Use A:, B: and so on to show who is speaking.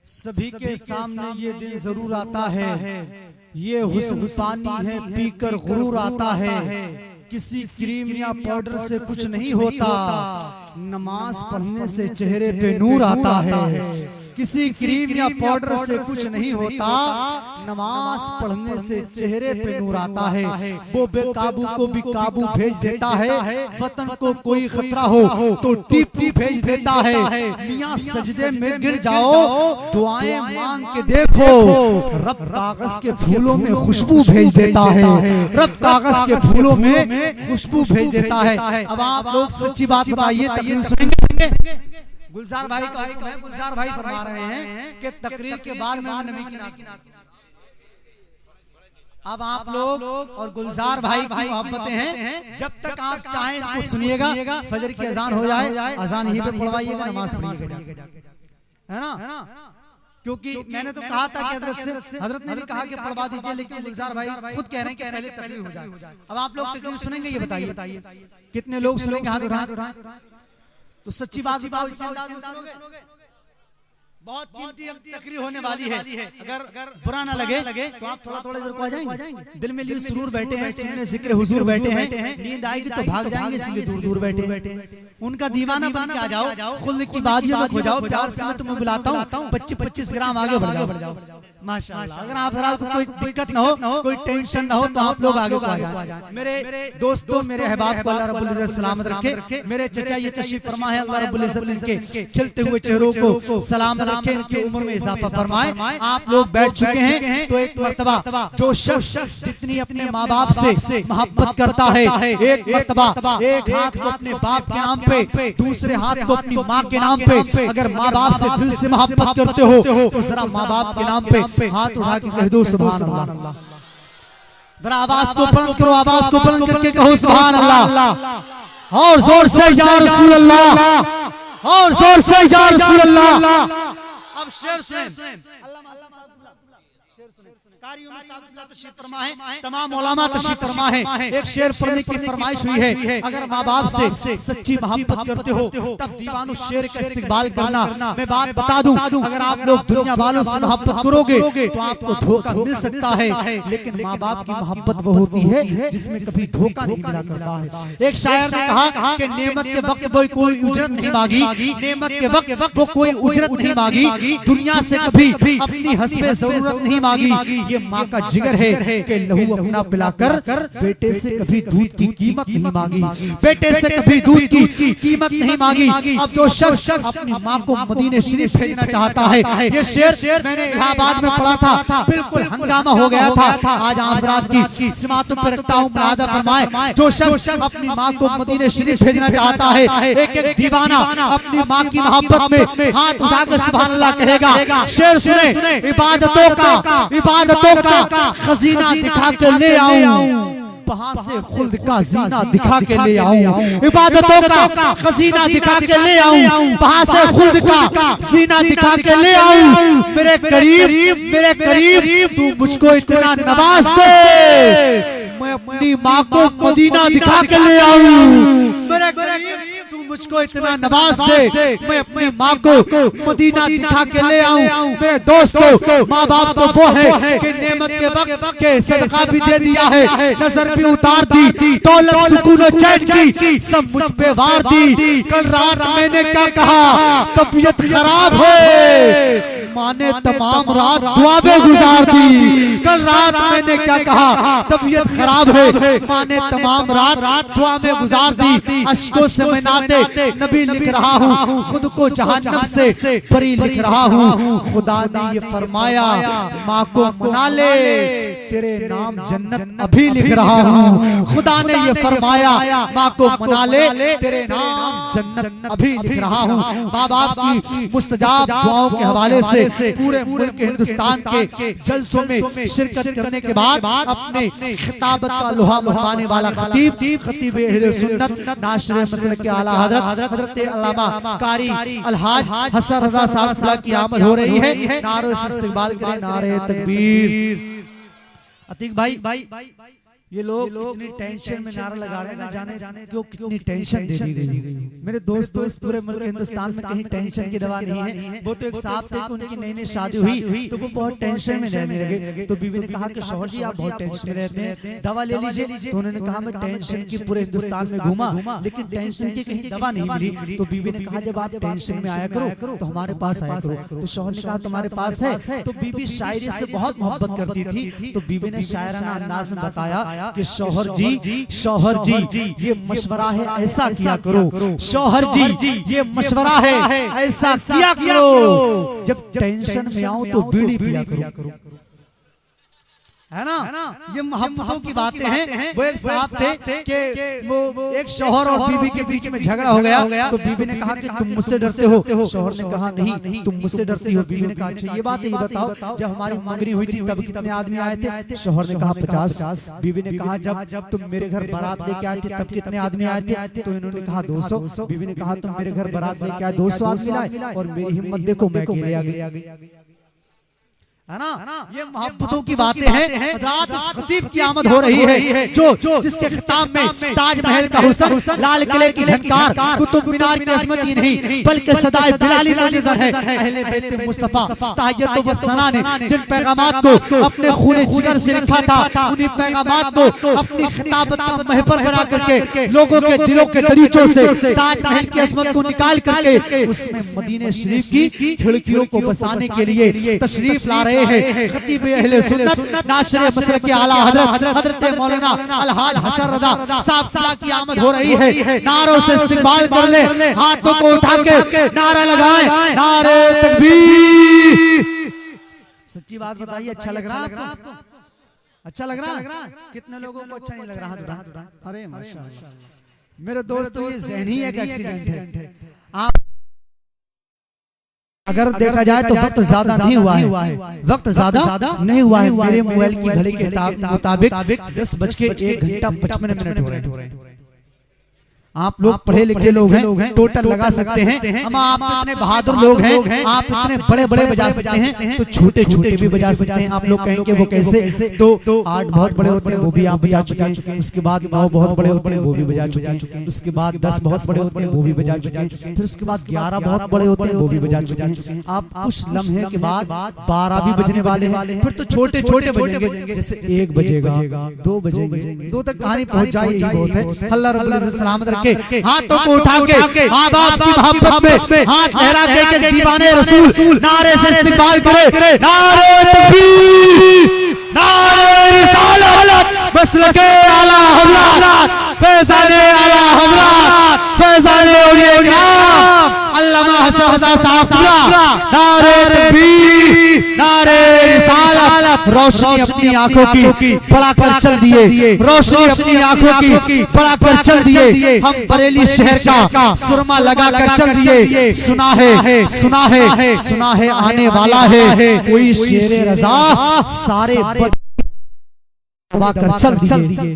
A: सभी के सामने ये दिन जरूर आता है, ये हुस्न पानी है पीकर गुरूर आता है। किसी क्रीम या पाउडर से कुछ नहीं होता, नमाज पढ़ने से चेहरे पे नूर आता है। किसी क्रीम या पाउडर से कुछ नहीं होता, नमाज पढ़ने से चेहरे पे नूर आता है। वो बेकाबू को भी काबू भेज देता है, वतन को कोई खतरा हो तो टीपू भेज देता है। मियां सजदे में गिर जाओ, दुआएं मांग के देखो, रब कागज के फूलों में खुशबू भेज देता है। रब कागज के फूलों में खुशबू भेज देता है। अब आप लोग सच्ची बात बताइए, तकरीर सुनेंगे? गुलजार भाई का हुक्म है, गुलजार भाई फरमा रहे हैं कि तकरीर के बाद में नबी की नात। अब आप लोग और गुलजार भाई की मोहब्बतें हैं, जब तक आप चाहें तो सुनिएगा। फजर की अजान हो जाए, अजान यहीं पे पढ़वाइएगा, नमाज पढ़िएगा, है ना? क्योंकि मैंने तो कहा था कि हजरत ने भी कहा कि पढ़वा दीजिए, लेकिन गुलजार भाई खुद कह रहे हैं कि पहले तकरीर हो जाए। अब आप लोग तकरीर सुनेंगे, ये बताइए कितने लोग सुनेंगे? हाथ उठाएं। तो सच्ची बात बताओ, इस अंदाज में सुनोगे? बहुत कीमती तकरीर होने वाली है। अगर बुरा ना लगे तो आप थोड़ा थोड़ा इधर को आ जाएंगे। दिल में लिए सुरूर बैठे हैं, सुनने जिक्र हुजूर बैठे हैं, नींद आएगी तो भाग जाएंगे, इसलिए दूर दूर बैठे। उनका दीवाना बन के आ जाओ, खुद की बादियों में खो जाओ। प्यार से मैं तुम्हें बुलाता हूँ, 25-25 ग्राम आगे बढ़ जाओ माशाअल्लाह। अगर आप जरा को कोई दिक्कत ना हो, कोई टेंशन ना हो, तो आप लोग आगे आ जाए। मेरे दोस्तों, मेरे अहबाब को अल्लाह रब्बुल इज्जत सलामत रखे। मेरे चचा ये तशरीफ फरमा है, अल्लाह रब्बुल इज्जत इनके खिलते हुए चेहरों को सलामत रखे, इनकी उम्र में इजाफा फरमाए। आप लोग बैठ चुके हैं, तो एक मर्तबा जो शख्स जितनी अपने माँ बाप से मोहब्बत करता है, एक मर्तबा एक हाथ को अपने बाप के नाम पे, दूसरे हाथ को अपनी माँ के नाम पे, अगर माँ बाप से दिल से मोहब्बत करते हो तो जरा माँ बाप के नाम पे हाथ उठा के कह दो सुभान अल्लाह। जरा आवाज को बुलंद करो, आवाज को बुलंद करके कहो सुभान अल्लाह। और जोर से या रसूल अल्लाह, और जोर से या रसूल अल्लाह। अब शेर सुने, तशरीफ फरमा है, तमाम उलमा तशरीफ फरमा है। एक शेर पढ़ने की फरमाइश हुई है, अगर माँ बाप से सच्ची मोहब्बत करते हो तब दीवानो शेर का इस्तेमाल करना। मैं बात बता दूं, अगर आप लोग दुनिया वालों से मोहब्बत करोगे तो आपको धोखा मिल सकता है, लेकिन माँ बाप की मोहब्बत वो होती है जिसमें कभी धोखा नहीं मिला करता है। एक शायर ने कहा कि नेमत के वक्त वो कोई उजरत नहीं मांगी, नेमत के वक्त वो कोई उजरत नहीं मांगी, दुनिया से कभी अपनी हस्बे जरूरत नहीं मांगी। ये माँ का जिगर है कि लहू अपना पिलाकर बेटे से कभी दूध की कीमत नहीं मांगी, बेटे से कभी दूध की कीमत नहीं मांगी। अब जो शख्स अपनी माँ को मदीने शरीफ भेजना चाहता है, ये शेर मैंने इलाहाबाद में पढ़ा था, बिल्कुल हंगामा हो गया था। आज आप रात की सिमातों पर रखता हूँ, मुलादा फरमाए। जो शख्स अपनी माँ को मदीने शरीफ भेजना चाहता है, एक एक दीवाना अपनी माँ की मोहब्बत में हाथ उठाकर सुभान अल्लाह कहेगा। शेर सुने, इबादतों का खजीना दिखा के ले आऊं, वहां से खुल्द का जीना दिखा के ले आऊं। इबादतों का खजीना दिखा के ले आऊं, वहां से खुल्द का जीना दिखा के ले आऊं। मेरे करीब तू मुझको इतना नवाज दे, मैं अपनी माँ को मदीना दिखा के ले आऊं। मेरे करीब तू मुझको इतना नवाज दे, मैं अपनी माँ को मदीना दिखा के ले आऊं। मेरे दोस्तों, माँ बाप को वो है कि नेमत के वक्त के सदका भी दे दिया है, नजर भी उतार दी, दौलत सुकून चैन की सब मुझ पे वार दी। कल रात मैंने क्या कहा, तबीयत खराब है, माँ ने तमाम रात दुआ में गुजार दी। कल रात मैंने क्या कहा, तबीयत खराब है, माँ ने तमाम रात दुआ में गुजार दी। अश्कों से मैं नाते नबी लिख रहा हूँ, खुद को जहन्नम से बरी लिख रहा हूँ। खुदा ने ये फरमाया, माँ को मना ले, तेरे नाम जन्नत अभी लिख रहा हूँ। खुदा ने ये फरमाया, माँ को मना ले, तेरे नाम जन्नत अभी लिख रहा हूँ। माँ बाप की मुस्तजाब दुआओं के हवाले से पूरे मुल्क हिंदुस्तान के जलसों में शिरकत करने के बाद अपने खिताबत का लोहा मनवाने वाला खतीब अहले सुन्नत नाशिर मसलक के आला हजरत अल्लामा कारी अलहाज हसन रजा साहब की आमद हो रही है। नारे इस्तकबाल करें, नारे तकबीर। अतीक भाई ये लोग इतनी टेंशन में नारा लगा रहे हैं, ना जाने क्यों कितनी टेंशन दे दी गई। मेरे दोस्त पूरे मुल्क हिंदुस्तान में कहीं टेंशन की दवा नहीं है। वो तो एक साहब थे कि उनकी नई नई शादी हुई तो वो बहुत टेंशन में रहने लगे। तो बीवी ने कहा कि शौहर जी आप बहुत टेंशन में रहते हैं, दवा ले लीजिए। तो उन्होंने कहा मैं टेंशन की पूरे हिंदुस्तान में घूमा लेकिन टेंशन की कहीं दवा नहीं मिली। तो बीवी ने कहा जब आप टेंशन में आया करो तो हमारे पास आया करो। तो शौहर ने कहा तुम्हारे पास है। तो बीवी शायरी से बहुत मोहब्बत करती थी। तो बीवी ने शायराना अंदाज में बताया कि शौहर जी ये मशवरा है ऐसा किया करो, शौहर जी ये मशवरा है ऐसा किया करो, जब टेंशन में आओ तो बीड़ी पिया करो। है ना, ये मोहब्बतों की बातें हैं। वो एक साहब थे कि वो एक शौहर और बीवी के बीच में झगड़ा हो गया। तो बीवी ने कहा कि तुम मुझसे डरते हो। शौहर ने कहा नहीं तुम मुझसे डरती हो। बीवी ने कहा अच्छा ये बात है, ये बताओ जब हमारी मंगनी हुई थी तब कितने आदमी आए थे। शौहर ने कहा 50। बीवी ने कहा जब तुम मेरे घर बारात लेके आए थे तब कितने आदमी आए थे। तो इन्होंने कहा 200। बीवी ने कहा तुम मेरे घर बारात लेके आए 200 आदमी लाए और मेरी हिम्मत देखो मैं अकेले आ गई। है ना, ये मोहब्बतों की बातें हैं। रात उस खतीब की आमद हो रही है जो जिसके खिताब में ताजमहल का हुस्न, लाल किले की झनकार, कुतुब मीनार की अजमत ही नहीं बल्कि सदाए बिलाली मुजज़्ज़र है। अहले बैत मुस्तफा तहय्युत व सना ने जिन पैगामात को अपने खूने जिगर से लिखा था, उन्हीं पैगामात को अपनी खिताबत का महफर बना करके लोगों के दिलों के दरीचों से ताजमहल की अजमत को निकाल करके उसमें मदीने शरीफ की खिड़कियों को बसाने के लिए तशरीफ ला रहे हैं। खतीब अहले सुन्नत नाशरे मसलक के आला हजरत मौलाना अलहाज हसन रजा साहब की आमद हो रही है। नारों से इस्तिकबाल कर ले, हाथों को उठा के नारा लगाएं, नारे तकबीर। सच्ची बात बताइए, अच्छा लग रहा है आपको? अच्छा लग रहा है? कितने लोगों को अच्छा नहीं लग रहा? अरे माशाअल्लाह मेरे दोस्तों, ये ज़हनी एक एक्सीडेंट है। आप अगर देखा जाए तो वक्त ज्यादा नहीं हुआ है, वक्त ज्यादा नहीं हुआ है। मेरे मोबाइल की घड़ी के मुताबिक 10:01:55 हो रहे हैं। आप लोग पढ़े लिखे लोग हैं, टोटल लगा सकते हैं। हम आप इतने बहादुर लोग हैं, आप इतने बड़े बड़े बजा सकते हैं तो छोटे छोटे भी बजा सकते हैं। आप लोग कहेंगे वो कैसे? तो 8 बहुत बड़े होते हैं वो भी आप बजा चुके हैं, उसके बाद 9 बहुत बड़े होते हैं वो भी बजा चुके हैं, उसके बाद 10 बहुत बड़े होते हैं वो भी बजा चुके हैं, फिर उसके बाद 11 बहुत बड़े होते हैं वो भी बजा चुके हैं। आप कुछ लम्हे के बाद 12 भी बजने वाले हैं, फिर तो छोटे छोटे बजेंगे, जैसे 1 बजेगा, 2 बजेंगे, 2 तक कहानी पहुंच जाए यही बहुत है। अल्लाह रब्बुल इज्जत सलामत रखे। हाथों को उठा के माँ बाप की मोहब्बत में हाथ लहरा के दीवाने रसूल नारे से इस्तिकबाल करे। नारे तकबीर, नारे रिसालत, मसलके आला हज़रत, फैज़ाने आला हज़रत, फैज़ाने औलिया किराम अल्लामा हसन रज़ा साहब पूरा। नारे तकबीर, नारे रिसालत। रोशनी अपनी आंखों की बढ़ाकर चल दिए, रोशनी अपनी आंखों की बढ़ाकर चल दिए। हम बरेली शहर का सुरमा लगा कर चल दिए। सुना है, सुना है, सुना है आने वाला है कोई शेरे रज़ा, सारे कर चल दिए।